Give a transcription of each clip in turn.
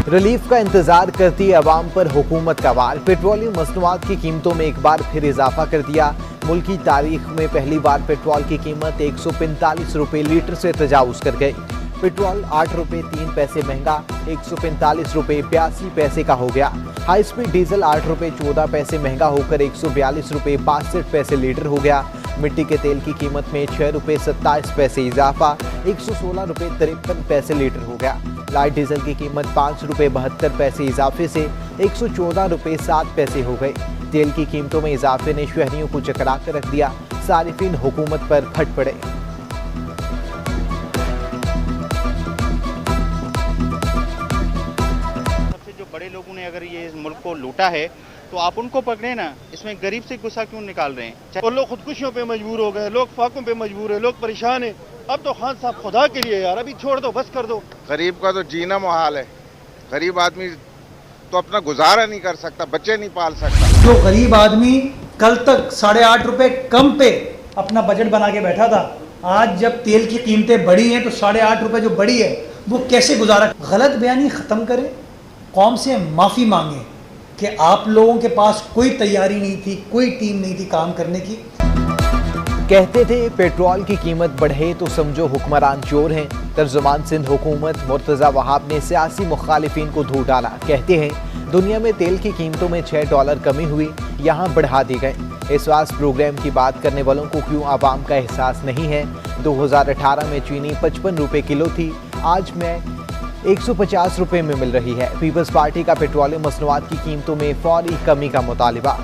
Relief का इंतजार करती आवाम पर हुकूमत का वार। पेट्रोलियम मसनूआत की कीमतों में एक बार फिर इजाफा कर दिया। मुल्क की तारीख में पहली बार पेट्रोल की कीमत 145 रुपये लीटर से तजावुज कर गई। पेट्रोल 8 रुपये 3 पैसे महंगा 145 रुपये 82 पैसे का हो गया। हाई स्पीड डीजल 8 रुपये 14 पैसे महंगा होकर 142 रुपये 62 पैसे लीटर हो गया। मिट्टी के तेल की कीमत में 6 रुपये 27 पैसे इजाफा 116 रुपये 53 पैसे लीटर हो गया। लाइट डीजल की कीमत 5 रुपये 72 पैसे इजाफे से 114 रुपये 7 पैसे हो गई। तेल की कीमतों में इजाफे ने शहरियों को चकरा कर रख दिया। सारिफिन हुकूमत पर फट पड़े। सबसे जो बड़े लोगों ने अगर ये मुल्क को लूटा है तो आप उनको पकड़े ना, इसमें गरीब से गुस्सा क्यों निकाल रहे हैं? और लोग खुदकुशियों पे मजबूर हो गए, लोग फाकों पे मजबूर है, लोग परेशान है। अब तो खान साहब खुदा के लिए यार अभी छोड़ दो, बस कर दो। गरीब का तो जीना मुहाल है। गरीब आदमी तो अपना गुजारा नहीं कर सकता, बच्चे नहीं पाल सकता। जो गरीब आदमी कल तक 8.5 रुपए कम पे अपना बजट बना के बैठा था, आज जब तेल की कीमतें बढ़ी हैं तो 8.5 रुपए जो बढ़ी है वो कैसे गुजारा? गलत बयानी ख़त्म करें, कौम से माफ़ी मांगें कि आप लोगों के पास कोई तैयारी नहीं थी, कोई टीम नहीं थी काम करने की। कहते थे पेट्रोल की कीमत बढ़े तो समझो हुक्मरान चोर हैं। तर्जुमान सिंध हुकूमत मुर्तज़ा वहाब ने सियासी मुखालिफिन को धो डाला। कहते हैं दुनिया में तेल की कीमतों में $6 कमी हुई, यहाँ बढ़ा दी गई। इस वास प्रोग्राम की बात करने वालों को क्यों आवाम का एहसास नहीं है? 2018 में चीनी 55 रुपये किलो थी, आज में 150 रुपये में मिल रही है। पीपल्स पार्टी का पेट्रोलियम मसनूआत की कीमतों में फौरी कमी का मुतालिबा।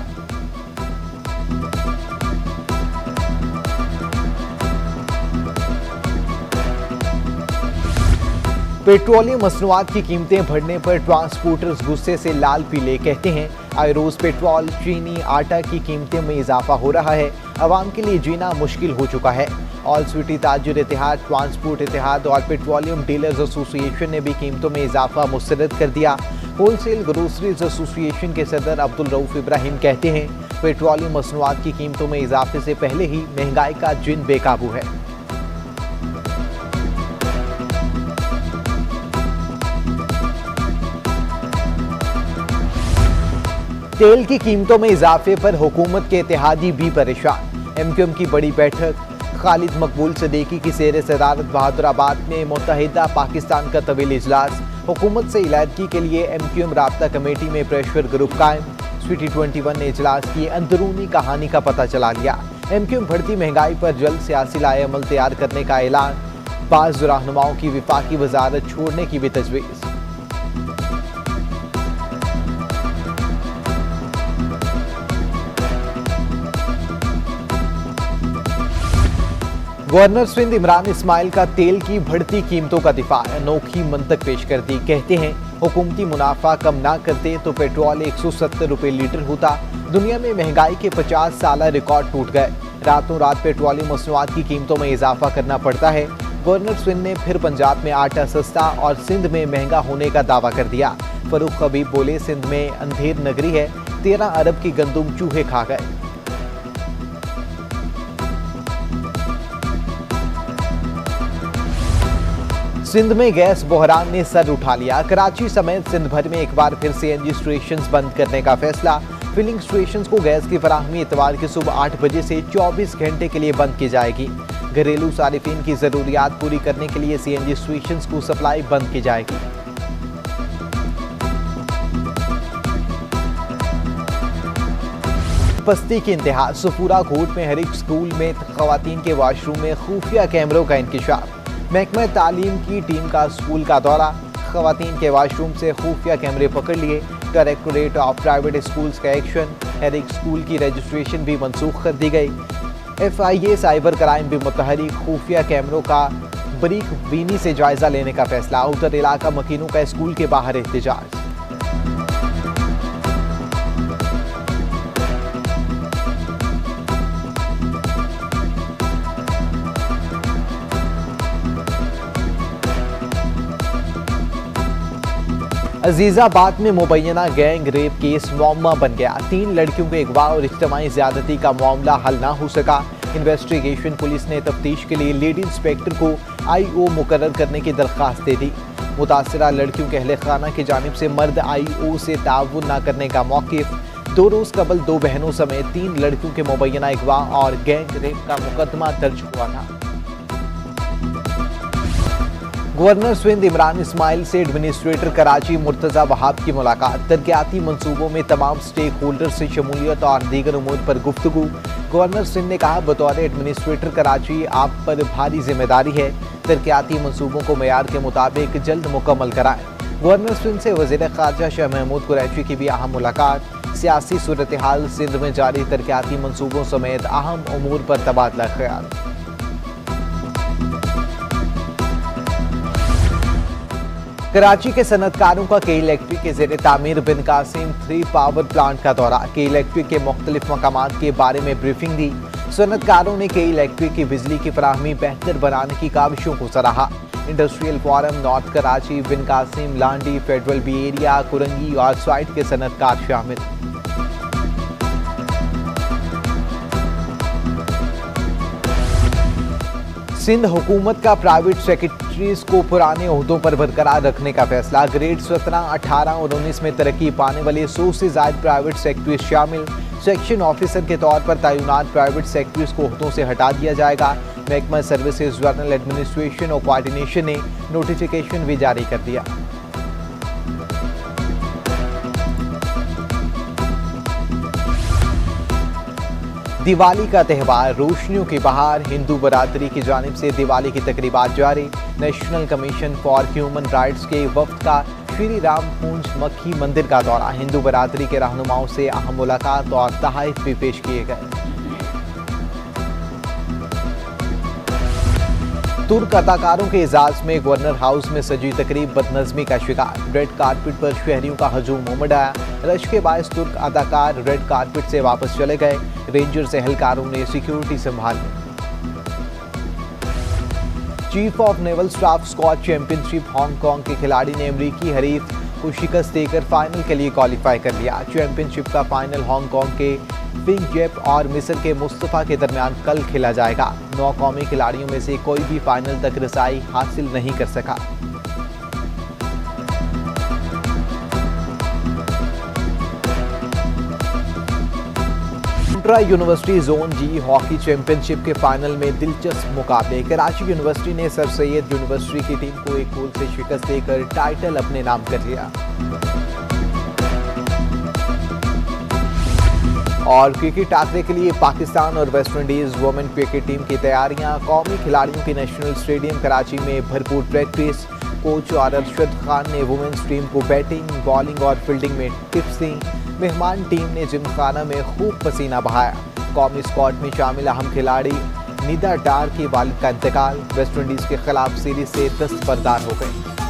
पेट्रोलियम मसनूआत की कीमतें बढ़ने पर ट्रांसपोर्टर्स गुस्से से लाल पीले। कहते हैं आए रोज पेट्रोल, चीनी, आटा की कीमतें में इजाफा हो रहा है। आवाम के लिए जीना मुश्किल हो चुका है। ऑल स्वीटी ताजुर इत्तेहाद, ट्रांसपोर्ट इत्तेहाद और पेट्रोलियम डीलर्स एसोसिएशन ने भी कीमतों में इजाफा मुस्तरद कर दिया। होलसेल ग्रोसरीज एसोसिएशन के सदर अब्दुल रऊफ इब्राहिम कहते हैं पेट्रोलियम मसनूआत की कीमतों में इजाफे से पहले ही महंगाई का जिन बेकाबू है। तेल की कीमतों में इजाफे पर हुकूमत के इत्तेहादी भी परेशान। एमक्यूएम की बड़ी बैठक, खालिद मकबूल सदीकी की सेर सदारत बहादुराबाद में मुत्तहिदा पाकिस्तान का तवील इजलास। हुकूमत से इलायदगी के लिए एमक्यूएम राब्ता कमेटी में प्रेशर ग्रुप कायम। स्वीटी 21 ने इजलास की अंदरूनी कहानी का पता चला लिया। एमक्यूएम बढ़ती महंगाई पर जल्द सियासी लाएअमल तैयार करने का ऐलान। बाज़ रहनुमाओं की विफाकी वजारत छोड़ने की भी तजवीज़। गवर्नर सिंध इमरान इस्माइल का तेल की बढ़ती कीमतों का दिफा, अनोखी मंतक पेश कर दी। कहते हैं हुकूमती मुनाफा कम ना करते तो पेट्रोल 170 रुपये लीटर होता। दुनिया में महंगाई के 50 साल रिकॉर्ड टूट गए। रातों रात पेट्रोलियम मसनूआत की कीमतों में इजाफा करना पड़ता है। गवर्नर सिंध ने फिर पंजाब में आटा सस्ता और सिंध में महंगा होने का दावा कर दिया। फरूख हबीब बोले सिंध में अंधेर नगरी है, 13 अरब की गंदुम चूहे खा गए। सिंध में गैस बहरान ने सर उठा लिया। कराची समेत सिंध भर में एक बार फिर सीएनजी स्टेशंस बंद करने का फैसला। फिलिंग स्टेशंस को गैस की फराहमी इतवार की सुबह 8 बजे से 24 घंटे के लिए बंद की जाएगी। घरेलू सारिफिन की जरूरियात पूरी करने के लिए सीएनजी स्टेशंस को सप्लाई बंद की जाएगी। पस्ती की इंतहा, सफूरा घोट में हर एक स्कूल में खवातीन के वाशरूम में खुफिया कैमरों का इंकिशाफ। महकमा तालीम की टीम का स्कूल का दौरा, खवातीन के वाशरूम से खुफिया कैमरे पकड़ लिए। डायरेक्टोरेट ऑफ प्राइवेट स्कूल्स का एक्शन, हर एक स्कूल की रजिस्ट्रेशन भी मनसूख कर दी गई। FIA साइबर क्राइम भी मुतहरिक, खुफिया कैमरों का बरीक बीनी से जायजा लेने का फैसला। उत्तर इलाका मकीनों का स्कूल के बाहर एहतजाज। अजीजाबाद में मुबैना गैंग रेप केस मुअम्मा बन गया। 3 लड़कियों के अगवा और इज्तिमाई ज्यादती का मामला हल ना हो सका। इन्वेस्टिगेशन पुलिस ने तफ्तीश के लिए लेडी इंस्पेक्टर को IO मुकर्रर करने की दरख्वास्त दे दी। मुतासरा लड़कियों के अहले खाना की जानिब से मर्द IO से ताउन न करने का मौक़िफ़। 2 रोज़ कबल 2 बहनों समेत 3 लड़कियों के मुबैना अगवा और गैंग रेप का मुकदमा दर्ज हुआ था। गवर्नर सिंध इमरान इस्माइल से एडमिनिस्ट्रेटर कराची मुर्तज़ा वहाब की मुलाकात। तरक्याती मंसूबों में तमाम स्टेक होल्डर से शमूलियत और दीगर उमूर पर गुफ्तगू। गवर्नर सिंध ने कहा, बतौर एडमिनिस्ट्रेटर कराची आप पर भारी जिम्मेदारी है। तरक्याती मंसूबों को मेयार के मुताबिक जल्द मुकम्मल कराएं। गवर्नर सिंध से वज़ीर ख़ारजा शाह महमूद कुरैशी की भी अहम मुलाकात। सियासी सूरत हाल, सिंध में जारी तरक्याती मंसूबों समेत अहम उमूर पर तबादला ख्याल। कराची के सनतकारों का के इलेक्ट्रिक के ज़ेरे तामीर बिन कासिम 3 पावर प्लांट का दौरा। के इलेक्ट्रिक के मुख्तलिफ मकामात के बारे में ब्रीफिंग दी। सनतकारों ने के इलेक्ट्रिक की बिजली की फराहमी बेहतर बनाने की काविशों को सराहा। Industrial Forum, North Karachi, Bin Qasim, Landhi, Federal B Area, Korangi और साइट के सनतकार शामिल। सिंध हुकूमत का प्राइवेट सेक्रेटरीज को पुराने ओहदों पर बरकरार रखने का फैसला। ग्रेड 17, 18 और 19 में तरक्की पाने वाले 100 से ज्यादा प्राइवेट सेक्रेटरीज शामिल। सेक्शन ऑफिसर के तौर पर तैनात प्राइवेट सेक्रेटरीज को ओहदों से हटा दिया जाएगा। महकमा सर्विसेज, जनरल एडमिनिस्ट्रेशन और कोऑर्डिनेशन ने नोटिफिकेशन भी जारी कर दिया। दिवाली का त्यौहार, रोशनियों की बहार। हिंदू बरादरी की जानिब से दिवाली की तकरीबात जारी। National commission for human rights के वफ्द का श्री राम कुंज मक्खी मंदिर का दौरा। हिंदू बरादरी के रहनुमाओं से अहम मुलाकात और तहाइफ भी पेश किए गए। तुर्क अदाकारों के एजाज में गवर्नर हाउस में सजी तकरीब बदनज़मी का शिकार। रेड कारपेट पर शहरियों का हजूम उमड़ आया। रश के बायस तुर्क अदाकार रेड कारपेट से वापस चले गए। रेंजर्स एहलकारों ने सिक्योरिटी संभाली। Chief of naval staff squad championship, Hong Kong के खिलाड़ी ने अमेरिकी हरीफ को शिकस्त देकर फाइनल के लिए क्वालिफाई कर लिया। चैंपियनशिप का फाइनल हांगकांग के फिंग जेप और मिस्र के मुस्तफा के दरमियान कल खेला जाएगा। 9 कौमी खिलाड़ियों में से कोई भी फाइनल तक रसाई हासिल नहीं कर सका। इंट्रा यूनिवर्सिटी जोन जी हॉकी चैंपियनशिप के फाइनल में दिलचस्प मुकाबले। कराची यूनिवर्सिटी ने सर सैयद यूनिवर्सिटी की टीम को 1 गोल से शिकस्त देकर टाइटल अपने नाम कर लिया। और क्रिकेट टाकरे के लिए पाकिस्तान और West Indies women cricket team की तैयारियां। कौमी खिलाड़ियों की नेशनल स्टेडियम कराची में भरपूर प्रैक्टिस। कोच और अरशद खान ने वुमेन्स टीम को बैटिंग, बॉलिंग और फील्डिंग में टिप्स दी। मेहमान टीम ने जिमखाना में खूब पसीना बहाया। कौमी स्क्वाड में शामिल अहम खिलाड़ी निदा डार के वालिद का इंतकाल। वेस्ट इंडीज के खिलाफ सीरीज से दस्तबरदार हो गए।